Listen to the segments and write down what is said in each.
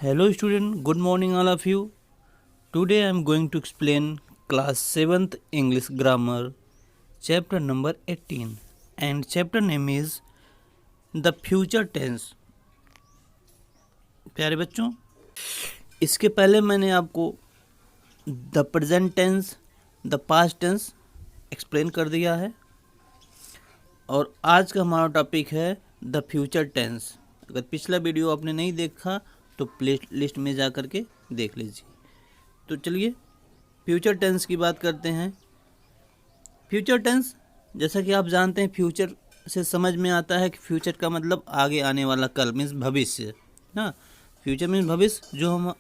Hello student, good morning all of you. Today I am going to explain class 7th English grammar chapter number 18 and chapter name is the future tense. प्यारे बच्चों, इसके पहले मैंने आपको the present tense, the past tense explain कर दिया है और आज का हमारा टॉपिक है द फ्यूचर टेंस. अगर पिछला वीडियो आपने नहीं देखा तो प्ले लिस्ट में जा कर के देख लीजिए. तो चलिए फ्यूचर टेंस की बात करते हैं. फ्यूचर टेंस जैसा कि आप जानते हैं, फ्यूचर से समझ में आता है कि फ्यूचर का मतलब आगे आने वाला कल, मीन्स भविष्य ना. फ्यूचर मीन्स भविष्य, जो हम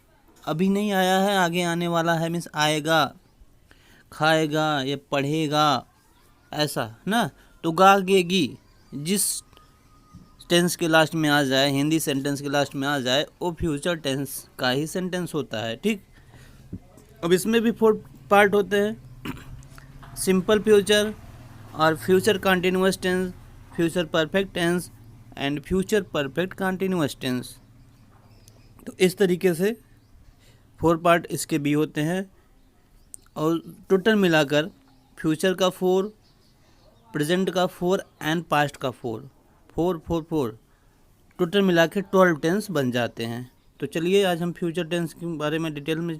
अभी नहीं आया है आगे आने वाला है, मीन्स आएगा, खाएगा या पढ़ेगा, ऐसा ना. तो गागेगी जिस टेंस के लास्ट में आ जाए, हिंदी सेंटेंस के लास्ट में आ जाए, वो फ्यूचर टेंस का ही सेंटेंस होता है. ठीक. अब इसमें भी 4 पार्ट होते हैं: सिंपल फ्यूचर और future continuous tense, future perfect tense and future perfect continuous tense. तो इस तरीके से 4 पार्ट इसके भी होते हैं और टोटल मिलाकर फ्यूचर का 4, प्रेजेंट का 4 एंड पास्ट का 4 टोटल मिला के 12 टेंस बन जाते हैं. तो चलिए आज हम फ्यूचर टेंस के बारे में डिटेल में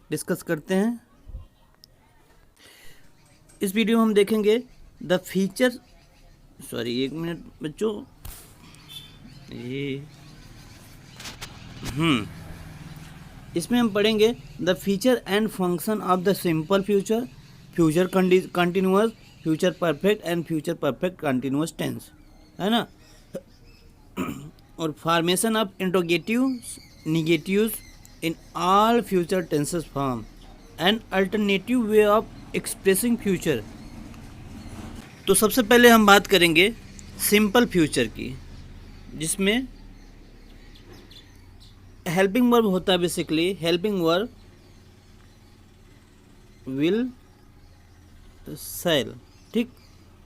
डिस्कस करते हैं. इस वीडियो में हम देखेंगे द फीचर, सॉरी एक मिनट बच्चों, ये इसमें हम पढ़ेंगे the feature and function of the simple future, future continuous, future perfect and future perfect continuous tense, है ना. और formation of interrogatives, negatives in all future tenses form and alternative way of expressing future. तो सबसे पहले हम बात करेंगे simple future की, जिसमें हेल्पिंग वर्ब होता है. Basically helping verb will, shall. ठीक.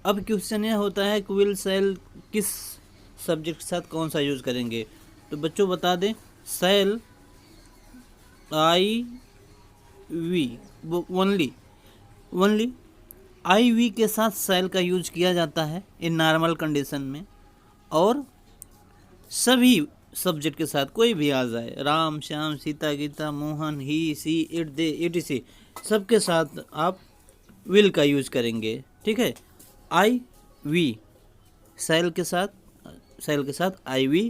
अब क्वेश्चन यह होता है कि विल, सेल किस सब्जेक्ट के साथ कौन सा यूज़ करेंगे. तो बच्चों बता दें, shall I we only I we के साथ सेल का यूज किया जाता है इन नॉर्मल कंडीशन में. और सभी सब्जेक्ट के साथ कोई भी आ जाए, राम, श्याम, सीता, गीता, मोहन, ही, सी, इट, दे, इट, सबके साथ आप विल का यूज करेंगे. ठीक है. आई वी सेल के साथ आई वी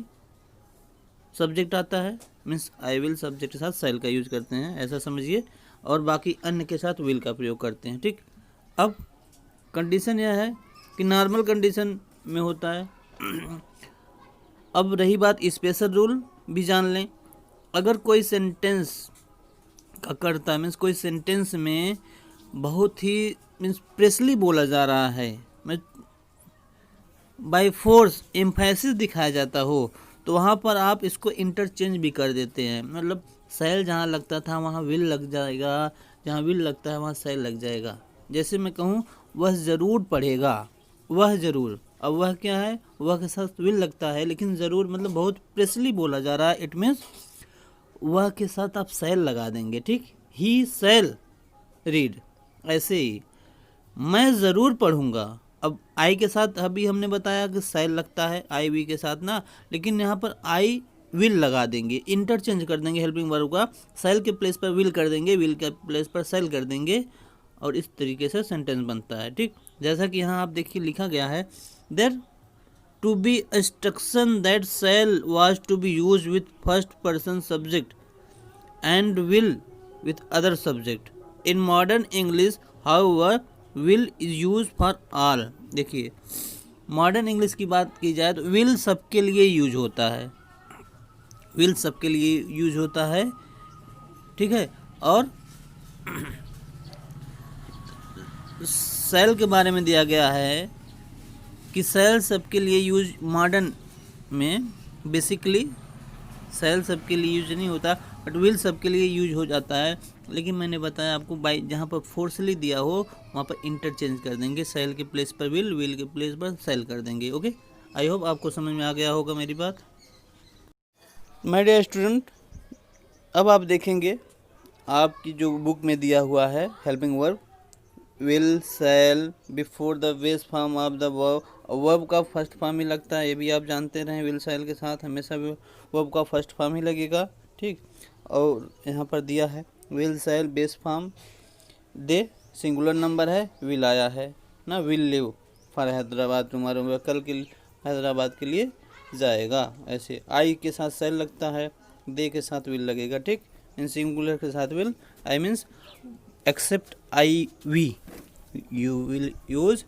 सब्जेक्ट आता है, मीन्स आई विल सब्जेक्ट के साथ सेल का यूज करते हैं, ऐसा समझिए. और बाकी अन्य के साथ विल का प्रयोग करते हैं. ठीक. अब कंडीशन यह है कि नॉर्मल कंडीशन में होता है. अब रही बात स्पेशल रूल, भी जान लें. अगर कोई सेंटेंस का कर्ता, मीन्स कोई सेंटेंस में बहुत ही मीन्स प्रेसली बोला जा रहा है, बाय फोर्स एम्फेसिस दिखाया जाता हो, तो वहाँ पर आप इसको इंटरचेंज भी कर देते हैं. मतलब सेल जहाँ लगता था वहाँ विल लग जाएगा, जहाँ विल लगता है वहाँ सेल लग जाएगा. जैसे मैं कहूँ वह ज़रूर पढ़ेगा, वह ज़रूर, अब वह क्या है, वह के साथ विल लगता है, लेकिन ज़रूर मतलब बहुत प्रेसली बोला जा रहा है, इट मीन्स वह के साथ आप सेल लगा देंगे. ठीक. ही सेल रीड, ऐसे ही मैं ज़रूर पढ़ूँगा. अब आई के साथ अभी हमने बताया कि सेल लगता है आई वी के साथ ना, लेकिन यहाँ पर आई विल लगा देंगे, इंटरचेंज कर देंगे हेल्पिंग वर्ब का, सेल के प्लेस पर विल कर देंगे, विल के प्लेस पर सेल कर देंगे, और इस तरीके से सेंटेंस बनता है. ठीक. जैसा कि यहाँ आप देखिए लिखा गया है, there to be instruction that shall was to be use with first person subject and will with other subject. In modern English however will is use for all. देखिए मॉडर्न इंग्लिश की बात की जाए तो विल सबके लिए use होता है, विल सबके लिए यूज होता है. ठीक है. और सेल के बारे में दिया गया है कि सेल सबके लिए यूज, मॉडर्न में बेसिकली सेल सबके लिए यूज नहीं होता, बट विल सबके लिए यूज हो जाता है. लेकिन मैंने बताया आपको, बाई जहाँ पर फोर्सली दिया हो वहाँ पर इंटरचेंज कर देंगे, सेल के प्लेस पर विल, विल के प्लेस पर सेल कर देंगे. ओके. आई होप आपको समझ में आ गया होगा मेरी बात. माय डियर स्टूडेंट, अब आप देखेंगे आपकी जो बुक में दिया हुआ है helping verb, will, shall, before the base form of the verb. Verb का फर्स्ट फॉर्म ही लगता है, ये भी आप जानते रहें, विल शैल के साथ हमेशा वर्ब का फर्स्ट फॉर्म ही लगेगा, ठीक। और यहाँ पर दिया है will shell base form, they singular number है, विल आया है ना, will live for Hyderabad tomorrow, कल के हैदराबाद के लिए जाएगा। ऐसे आई के साथ शैल लगता है, दे के साथ विल लगेगा, ठीक। इन सिंगुलर के साथ will, I means except I we you will use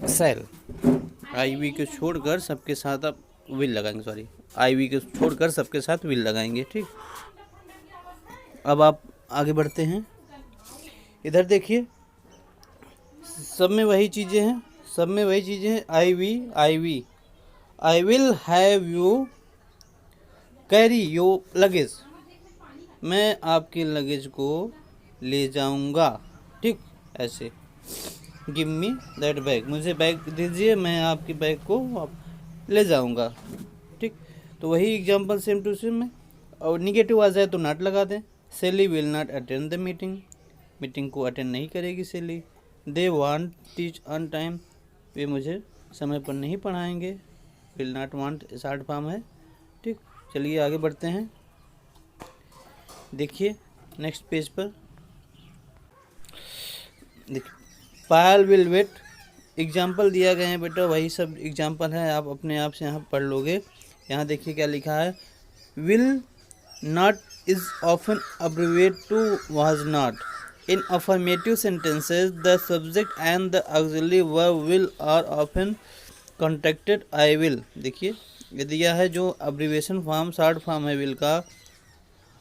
shall. I we को छोड़कर सबके साथ आप विल लगाएंगे, सॉरी आई वी को छोड़कर सबके साथ विल लगाएंगे, ठीक। अब आप आगे बढ़ते हैं, इधर देखिए सब में वही चीज़ें हैं, सब में वही चीज़ें हैं। I we, I will have you carry your luggage, मैं आपके लगेज को ले जाऊंगा, ठीक। ऐसे गिव मी दैट बैग, मुझे बैग दीजिए, मैं आपके बैग को ले जाऊंगा, ठीक। तो वही एग्जांपल सेम टू सेम है। और निगेटिव आ जाए तो नॉट लगा दें। Sally will not attend the meeting, meeting को अटेंड नहीं करेगी Sally. They want teach on time, वे मुझे समय पर नहीं पढ़ाएंगे। Will not want short form है, ठीक। चलिए आगे बढ़ते हैं, देखिए नेक्स्ट पेज पर देखिए पायल विल वेट, एग्जाम्पल दिया गया है बेटा, वही सब एग्जाम्पल है, आप अपने आप से यहाँ पढ़ लोगे। यहाँ देखिए क्या लिखा है, will not is often abbreviate to was not. In affirmative sentences the subject and the auxiliary verb will are often contracted I will. देखिए ये दिया है जो अब्रिविएशन फॉर्म शॉर्ट फॉर्म है विल का,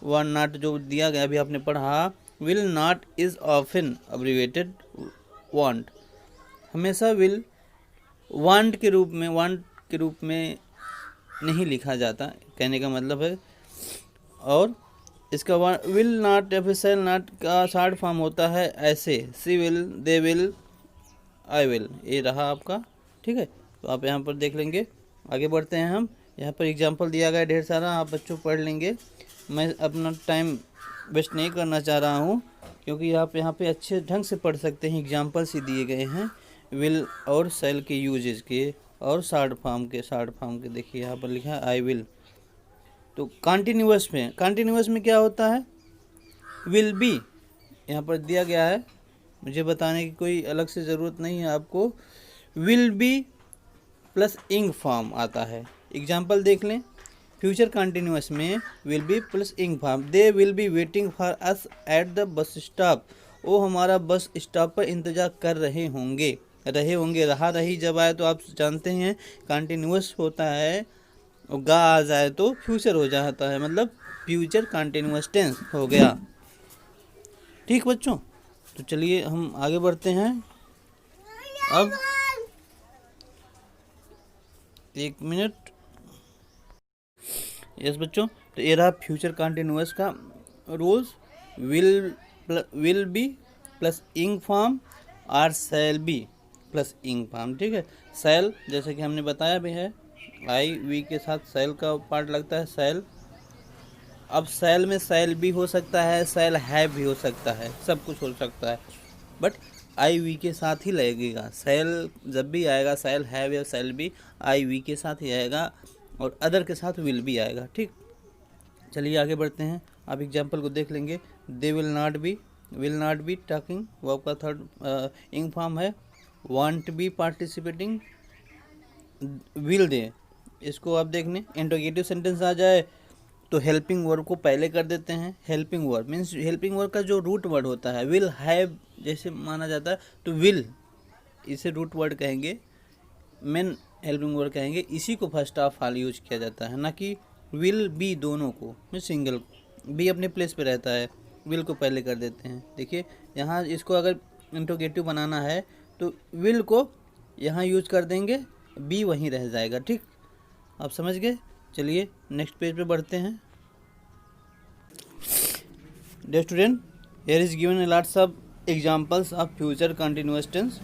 वन नॉट जो दिया गया अभी आपने पढ़ा, will not is often abbreviated want, हमेशा विल वांट के रूप में नहीं लिखा जाता, कहने का मतलब है। और इसका विल नॉट या फिर शैल नॉट का शॉर्ट फॉर्म होता है ऐसे, she will, they will, I will, ये रहा आपका, ठीक है। तो आप यहाँ पर देख लेंगे। आगे बढ़ते हैं हम, यहाँ पर एग्जाम्पल दिया गया ढेर सारा, आप बच्चों पढ़ लेंगे। मैं अपना टाइम वेस्ट नहीं करना चाह रहा हूँ, क्योंकि आप यहाँ पे अच्छे ढंग से पढ़ सकते हैं। एग्जाम्पल्स ही दिए गए हैं विल और शैल के यूजेज के और शॉर्ट फॉर्म के देखिए यहाँ पर लिखा है आई विल। तो कॉन्टिन्यूअस में क्या होता है, विल बी यहाँ पर दिया गया है, मुझे बताने की कोई अलग से ज़रूरत नहीं है आपको। विल बी प्लस इंग फॉर्म आता है। एग्जाम्पल देख लें, फ्यूचर कंटिन्यूअस में विल बी प्लस इंग form, they will be waiting for us at the bus stop, वो हमारा बस स्टॉप पर इंतज़ार कर रहे होंगे। रहा रही जब आए तो आप जानते हैं कंटिन्यूअस होता है, और गा आ जाए तो फ्यूचर हो जाता है, मतलब फ्यूचर कंटिन्यूअस टेंस हो गया, ठीक बच्चों। तो चलिए हम आगे बढ़ते हैं। अब एक मिनट, यस बच्चों, तो ये रहा फ्यूचर कंटिन्यूअस का रूल्स, विल बी प्लस इंग फॉर्म और शैल बी प्लस इंग फॉर्म, ठीक है। शैल जैसे कि हमने बताया भी है, आई वी के साथ शैल का पार्ट लगता है, शैल। अब शैल में शैल भी हो सकता है, शैल हैव भी हो सकता है, सब कुछ हो सकता है, बट आई वी के साथ ही लगेगा। शैल जब भी आएगा, शैल हैव या शैल भी आई वी के साथ ही आएगा, और अदर के साथ विल भी आएगा, ठीक। चलिए आगे बढ़ते हैं, आप एग्जाम्पल को देख लेंगे। They will not be talking, verb का थर्ड इंग फॉर्म है। Want be participating, will they, इसको आप देख लें। इंटरोगेटिव सेंटेंस आ जाए तो हेल्पिंग वर्ब को पहले कर देते हैं। Helping verb means helping verb का जो रूट वर्ड होता है, विल हैव जैसे माना जाता है तो विल, इसे रूट वर्ड कहेंगे, मेन हेल्पिंग वर्ब कहेंगे, इसी को फर्स्ट ऑफ ऑल यूज किया जाता है, ना कि विल बी दोनों को, मैं सिंगल बी अपने प्लेस पे रहता है, विल को पहले कर देते हैं। देखिए यहाँ इसको अगर इंट्रोगेटिव बनाना है तो विल को यहाँ यूज कर देंगे, बी वहीं रह जाएगा, ठीक। आप समझ गए। चलिए नेक्स्ट पेज पे बढ़ते हैं। Dear student, here is given a lots of examples of future continuous tense.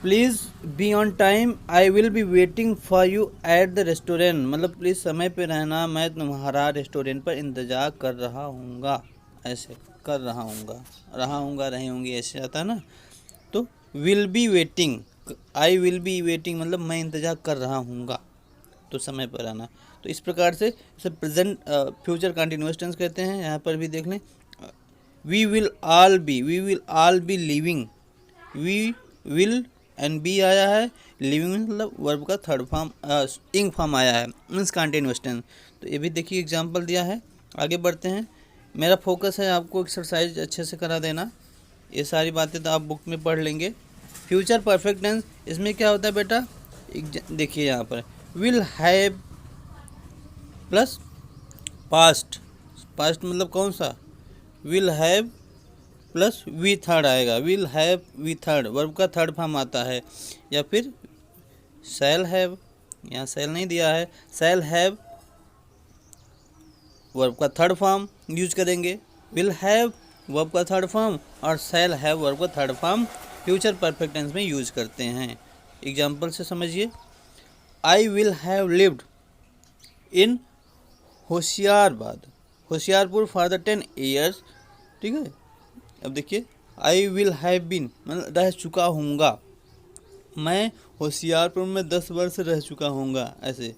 Please be on time, I will be waiting for you at the restaurant, मतलब प्लीज़ समय पे रहना, मैं तुम्हारा रेस्टोरेंट पर इंतज़ार कर रहा हूँगा, ऐसे कर रहा हूँगा रहे होंगे ऐसे आता है ना। तो will be waiting, I will be waiting मतलब मैं इंतज़ार कर रहा हूँगा, तो समय पर आना। तो इस प्रकार से इसे प्रेजेंट फ्यूचर कंटिन्यूअस टेंस कहते हैं। यहाँ पर भी देख लें, we will all be living, we will and be आया है, लिविंग मतलब वर्ब का थर्ड फॉर्म इंग फॉर्म आया है, मीन्स कंटिन्यूअस टेंस। तो ये भी देखिए एग्जाम्पल दिया है। आगे बढ़ते हैं। मेरा फोकस है आपको एक्सरसाइज अच्छे से करा देना, ये सारी बातें तो आप बुक में पढ़ लेंगे। फ्यूचर परफेक्ट टेंस, इसमें क्या होता है बेटा, देखिए यहाँ पर will have plus past, past मतलब कौन सा, will have plus V third आएगा, will have V third verb का थर्ड फॉर्म आता है, या फिर शैल हैव, यहाँ शैल नहीं दिया है, शैल हैव वर्ब का थर्ड फॉर्म यूज करेंगे, विल हैव वर्ब का थर्ड फॉर्म और शैल हैव वर्ब का third form future perfect tense में यूज करते हैं। एग्जाम्पल से समझिए, I will have lived in होशियारबाद, होशियारपुर फॉर द 10 years, ठीक है। अब देखिए, आई विल हैव बीन मतलब रह चुका हूँगा, मैं होशियारपुर में 10 वर्ष रह चुका हूँगा, ऐसे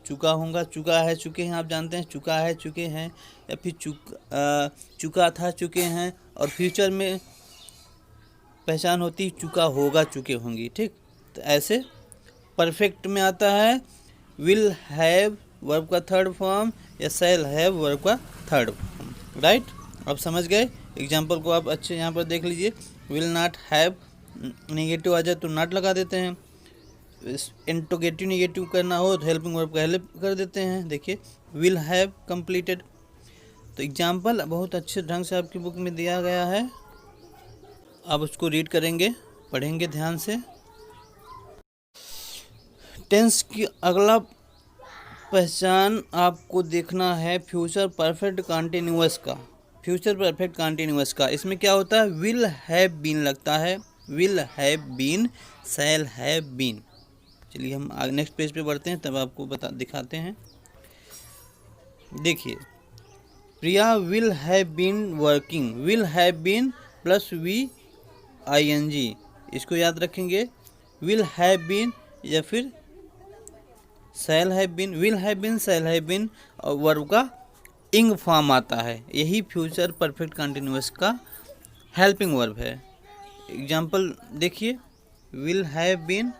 चुका हूँगा, चुका है, चुके हैं, आप जानते हैं चुका है, चुके हैं, या फिर चुका था, चुके हैं, और फ्यूचर में पहचान होती चुका होगा, चुके होंगी, ठीक। तो ऐसे परफेक्ट में आता है विल हैव वर्ब का थर्ड फॉर्म या शैल हैव वर्ब का थर्ड फॉर्म, राइट। अब समझ गए। एग्जाम्पल को आप अच्छे यहाँ पर देख लीजिए, विल नॉट हैव नेगेटिव आ जाए तो नॉट लगा देते हैं, इंटरोगेटिव नेगेटिव करना हो तो हेल्पिंग वर्ब का हेल्प कर देते हैं। देखिए विल हैव कंप्लीटेड। तो एग्जाम्पल बहुत अच्छे ढंग से आपकी बुक में दिया गया है, आप उसको रीड करेंगे, पढ़ेंगे ध्यान से। टेंस की अगला पहचान आपको देखना है फ्यूचर परफेक्ट कंटिन्यूअस का, फ्यूचर परफेक्ट कंटिन्यूअस का। इसमें क्या होता है, विल हैव बीन लगता है, will have been, shall have been. चलिए हम नेक्स्ट पेज पे बढ़ते हैं, तब आपको दिखाते हैं। देखिए, Priya will have been working, will have been plus V ING, इसको याद रखेंगे, विल हैव बीन या फिर shall have been, will have been, shall have been, और वर्ब का इंग फॉर्म आता है, यही फ्यूचर परफेक्ट कंटिन्यूअस का हेल्पिंग वर्ब है। एग्जाम्पल देखिए, will have been,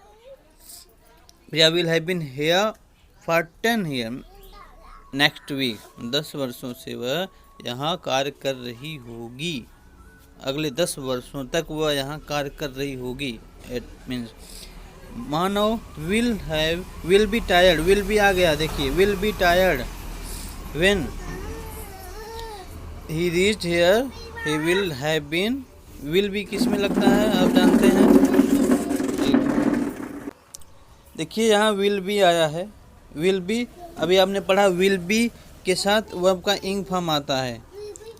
Priya will have been here for 10 years, next week, 10 वर्षों से वह यहाँ कार्य कर रही होगी, अगले 10 वर्षों तक वह यहाँ कार्य कर रही होगी। इट मीन्स मानो will be tired, will be आ गया, देखिए will be tired when he reached here, he will have been, will be किस में लगता है आप जानते हैं। देखिए यहाँ विल बी आया है, विल बी अभी आपने पढ़ा, विल बी के साथ वर्ब का इंग फॉर्म आता है,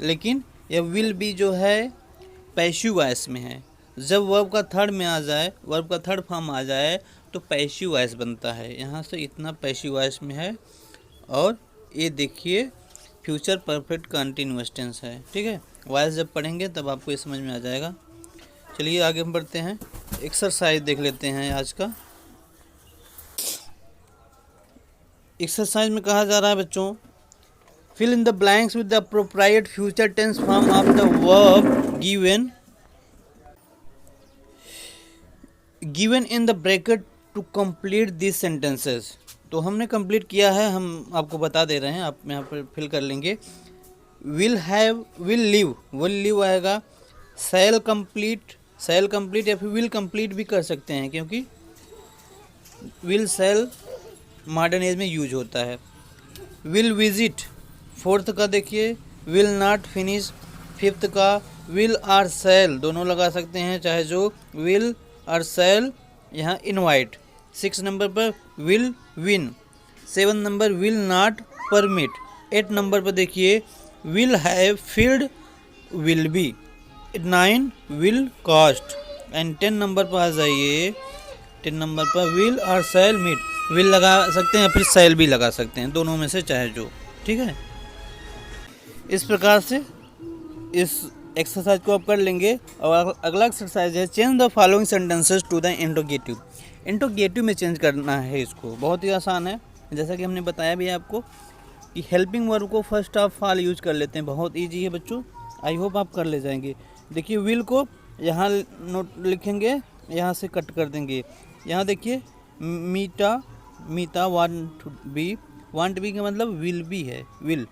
लेकिन यह विल बी जो है पैसिव वॉइस में है। जब वर्ब का थर्ड में आ जाए, वर्ब का थर्ड फॉर्म आ जाए तो पैसिव वॉइस बनता है, यहाँ से इतना पैसिव वॉइस में है। और ये देखिए फ्यूचर परफेक्ट कंटिन्यूअस टेंस है, ठीक है। वॉइस जब पढ़ेंगे तब आपको ये समझ में आ जाएगा। चलिए आगे हम बढ़ते हैं, एक्सरसाइज देख लेते हैं आज का। एक्सरसाइज में कहा जा रहा है बच्चों, fill in the blanks with the appropriate future tense form of the verb given in the bracket to complete this sentences. तो हमने कंप्लीट किया है, हम आपको बता दे रहे हैं, आप यहाँ पर फिल कर लेंगे। विल हैव, विल लिव आएगा, शैल कंप्लीट या फिर विल कंप्लीट भी कर सकते हैं, क्योंकि विल शैल मॉडर्न एज में यूज होता है। विल विजिट, फोर्थ का देखिए, विल नॉट फिनिश, फिफ्थ का विल और शैल दोनों लगा सकते हैं, चाहे जो विल और शैल यहाँ इनवाइट। 6 नंबर पर will win, 7 number will not permit, 8 number पर देखिए will have field will be, 9 will cost, and 10 number पर आ जाइए। 10 नंबर पर विल और शैल मीट। विल लगा सकते हैं, फिर शैल भी लगा सकते हैं, दोनों में से चाहे जो। ठीक है, इस प्रकार से इस एक्सरसाइज को आप कर लेंगे। और अगला एक्सरसाइज है change the following sentences to the interrogative. Interrogative में चेंज करना है इसको, बहुत ही आसान है। जैसा कि हमने बताया भी है आपको कि हेल्पिंग वर्ब को फर्स्ट ऑफ ऑल यूज कर लेते हैं, बहुत ईजी है बच्चों। आई होप आप कर ले जाएंगे। देखिए विल को यहाँ नोट लिखेंगे, यहाँ से कट कर देंगे। यहाँ देखिए मीता वांट बी का मतलब विल बी है, विल।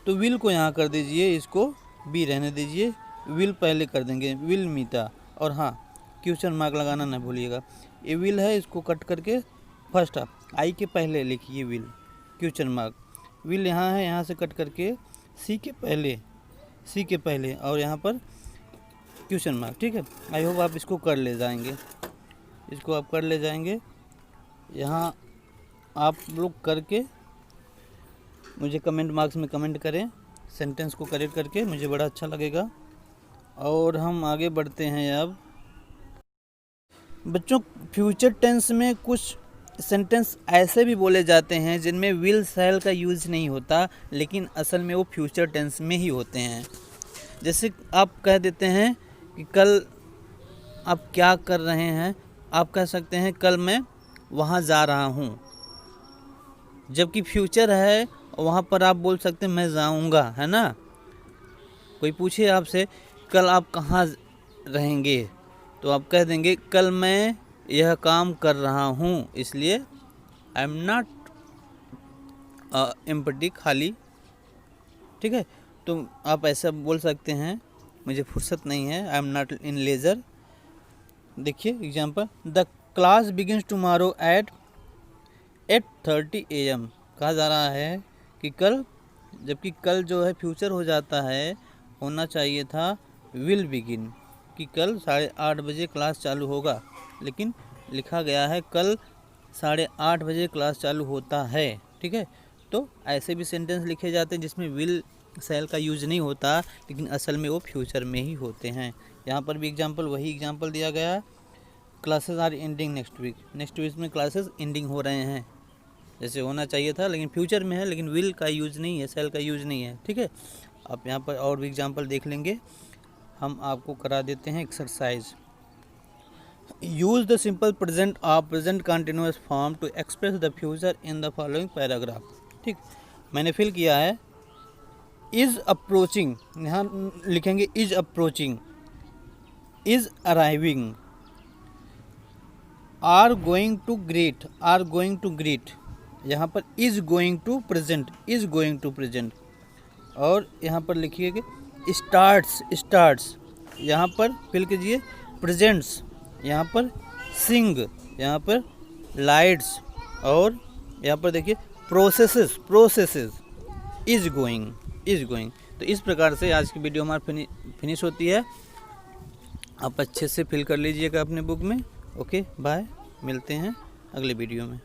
तो विल को यहाँ कर दीजिए, इसको बी रहने दीजिए, विल पहले कर देंगे, विल मीता। और हाँ, क्वेश्चन मार्क लगाना ना भूलिएगा। ये विल है, इसको कट करके फर्स्ट आई के पहले लिखिए विल, क्वेश्चन मार्क। विल यहाँ है, यहाँ से कट करके सी के पहले और यहाँ पर क्वेश्चन मार्क। ठीक है, आई होप आप इसको कर ले जाएंगे, इसको आप कर ले जाएंगे। यहाँ आप लोग करके मुझे कमेंट बॉक्स में कमेंट करें, सेंटेंस को करेक्ट करके, मुझे बड़ा अच्छा लगेगा। और हम आगे बढ़ते हैं अब बच्चों। फ्यूचर टेंस में कुछ सेंटेंस ऐसे भी बोले जाते हैं जिनमें विल शैल का यूज़ नहीं होता, लेकिन असल में वो फ्यूचर टेंस में ही होते हैं। जैसे आप कह देते हैं कि कल आप क्या कर रहे हैं, आप कह सकते हैं कल मैं वहाँ जा रहा हूँ, जबकि फ्यूचर है वहाँ पर आप बोल सकते हैं मैं जाऊँगा, है ना। कोई पूछे आपसे कल आप कहाँ रहेंगे, तो आप कह देंगे कल मैं यह काम कर रहा हूँ, इसलिए आई एम नॉट एम्प्टी, खाली। ठीक है, तो आप ऐसा बोल सकते हैं मुझे फुर्सत नहीं है, I am not in leisure. देखिए example, the class begins tomorrow at 8:30 AM। कहा जा रहा है कि कल, जबकि कल जो है फ्यूचर हो जाता है, होना चाहिए था विल बिगिन, कि कल 8:30 बजे क्लास चालू होगा, लेकिन लिखा गया है कल 8:30 बजे क्लास चालू होता है। ठीक है, तो ऐसे भी सेंटेंस लिखे जाते हैं जिसमें विल शैल का यूज नहीं होता, लेकिन असल में वो फ्यूचर में ही होते हैं। यहाँ पर भी एग्जाम्पल, वही एग्जाम्पल दिया गया है, classes are ending next week में क्लासेस एंडिंग हो रहे हैं, जैसे होना चाहिए था, लेकिन फ्यूचर में है, लेकिन विल का यूज़ नहीं है, शैल का यूज़ नहीं है। ठीक है, आप यहाँ पर और भी एग्जाम्पल देख लेंगे। हम आपको करा देते हैं exercise. Use the simple present और present continuous form to express the future in the following paragraph. ठीक, मैंने फिल किया है। इज़ अप्रोचिंग, यहाँ लिखेंगे is approaching, is arriving, are going to greet, यहाँ पर इज़ गोइंग टू प्रेजेंट, और यहाँ पर लिखिए कि स्टार्ट्स, यहाँ पर फिल कीजिए प्रेजेंट्स, यहाँ पर सिंग, यहाँ पर लाइट्स, और यहाँ पर देखिए प्रोसेसेस, इज़ गोइंग। तो इस प्रकार से आज की वीडियो हमारी फिनिश होती है। आप अच्छे से फिल कर लीजिएगा अपने बुक में। ओके, बाय, मिलते हैं अगले वीडियो में।